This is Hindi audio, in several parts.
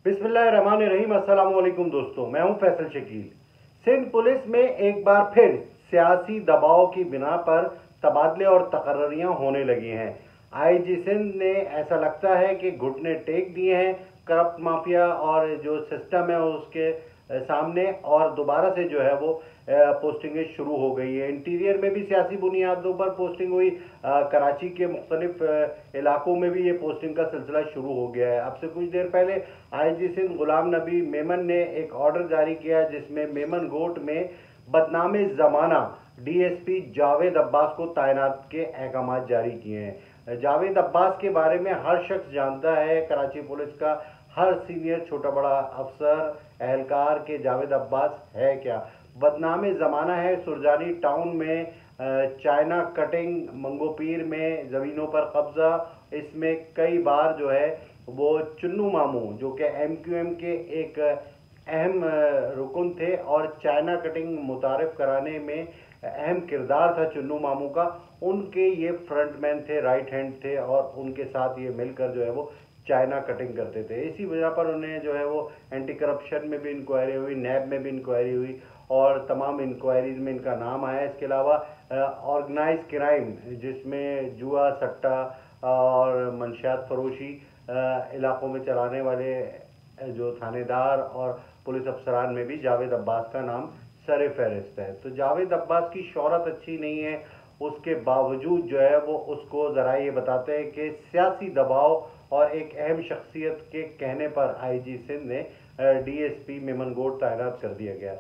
बिस्मिल्लाहिर्रहमानिर्रहीम। अस्सलाम वालेकुम दोस्तों, मैं हूं फैसल शकील। सिंध पुलिस में एक बार फिर सियासी दबाव की बिना पर तबादले और तकर्रियां होने लगी हैं। आईजी सिंध ने ऐसा लगता है कि घुटने टेक दिए हैं करप्ट माफिया और जो सिस्टम है उसके सामने, और दोबारा से जो है वो पोस्टिंगें शुरू हो गई है। इंटीरियर में भी सियासी बुनियादों पर पोस्टिंग हुई, कराची के मुख्तलिफ इलाकों में भी ये पोस्टिंग का सिलसिला शुरू हो गया है। अब से कुछ देर पहले आईजी सिंध गुलाम नबी मेमन ने एक ऑर्डर जारी किया जिसमें मेमन गोट में बदनामे जमाना डीएसपी जावेद अब्बास को तैनात के अहकाम जारी किए हैं। जावेद अब्बास के बारे में हर शख्स जानता है, कराची पुलिस का हर सीनियर छोटा बड़ा अफसर एहलकार के जावेद अब्बास है क्या। बदनामे ज़माना है सुरजानी टाउन में चाइना कटिंग, मंगोपीर में ज़मीनों पर कब्जा। इसमें कई बार जो है वो चुन्नू मामू जो कि एमक्यूएम के एक अहम रुकन थे और चाइना कटिंग मुतारिफ कराने में अहम किरदार था चुन्नू मामू का, उनके ये फ्रंटमैन थे, राइट हैंड थे, और उनके साथ ये मिलकर जो है वो चाइना कटिंग करते थे। इसी वजह पर उन्हें जो है वो एंटी करप्शन में भी इंक्वायरी हुई, नैब में भी इंक्वायरी हुई और तमाम इंक्वायरीज में इनका नाम आया। इसके अलावा ऑर्गेनाइज क्राइम जिसमें जुआ, सट्टा और मंशियात फरोशी इलाकों में चलाने वाले जो थानेदार और पुलिस अफसरान में भी जावेद अब्बास का नाम सर फहरिस्त है। तो जावेद अब्बास की शोहरत अच्छी नहीं है, उसके बावजूद जो है वो उसको ज़रा ये बताते हैं कि सियासी दबाव और एक अहम शख्सियत के कहने पर आईजी सिंध ने डीएसपी मेमन गोट तैनात कर दिया गया।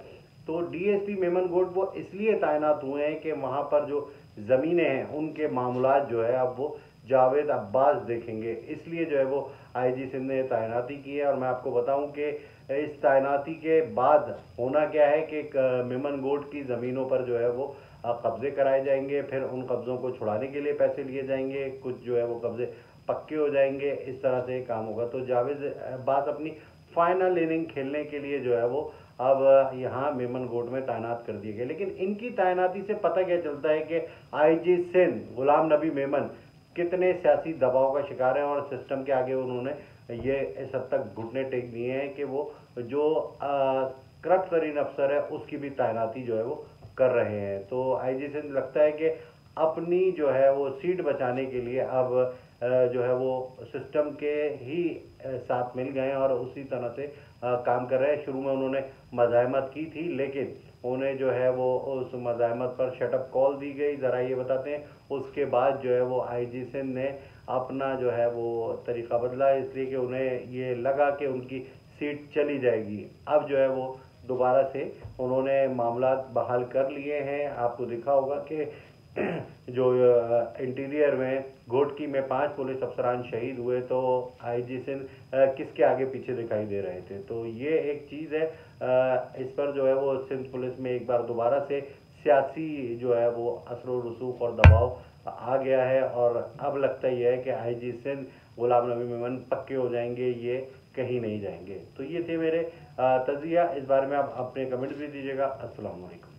तो डीएसपी मेमन गोट वो इसलिए तैनात हुए हैं कि वहाँ पर जो ज़मीनें हैं उनके मामलात जो है अब वो जावेद अब्बास देखेंगे, इसलिए जो है वो आईजी सिंध ने तैनाती की है। और मैं आपको बताऊं कि इस तैनाती के बाद होना क्या है कि मेमन गोट की ज़मीनों पर जो है वो कब्जे कराए जाएंगे, फिर उन कब्ज़ों को छुड़ाने के लिए पैसे लिए जाएंगे, कुछ जो है वो कब्जे पक्के हो जाएंगे, इस तरह से काम होगा। तो जावेद अब्बास अपनी फाइनल इनिंग खेलने के लिए जो है वो अब यहाँ मेमन गोट में तैनात कर दिए गए। लेकिन इनकी तैनाती से पता क्या चलता है कि आईजी सिंध गुलाम नबी मेमन कितने सियासी दबाव का शिकार है और सिस्टम के आगे उन्होंने ये इस हद तक घुटने टेक दिए हैं कि वो जो करप्ट तरीन अफसर है उसकी भी तैनाती जो है वो कर रहे हैं। तो आईजी सिंध लगता है कि अपनी जो है वो सीट बचाने के लिए अब जो है वो सिस्टम के ही साथ मिल गए और उसी तरह से काम कर रहे हैं। शुरू में उन्होंने मज़ाहमत की थी, लेकिन उन्हें जो है वो उस मज़ाहमत पर शटअप कॉल दी गई। ज़रा ये बताते हैं उसके बाद जो है वो आईजी सिंध ने अपना जो है वो तरीका बदला, इसलिए कि उन्हें ये लगा कि उनकी सीट चली जाएगी। अब जो है वो दोबारा से उन्होंने मामला बहाल कर लिए हैं। आपको दिखा होगा कि जो इंटीरियर में घोटकी में 5 पुलिस अफसरान शहीद हुए, तो आईजी सिंध किसके आगे पीछे दिखाई दे रहे थे। तो ये एक चीज़ है, इस पर जो है वो सिंध पुलिस में एक बार दोबारा से सियासी जो है वो असर रसूख और दबाव आ गया है और अब लगता ही है कि आईजी सिंध गुलाम नबी मेमन पक्के हो जाएंगे, ये कहीं नहीं जाएंगे। तो ये थे मेरे तजिया, इस बारे में आप अपने कमेंट्स भी दीजिएगा। अस्सलाम वालेकुम।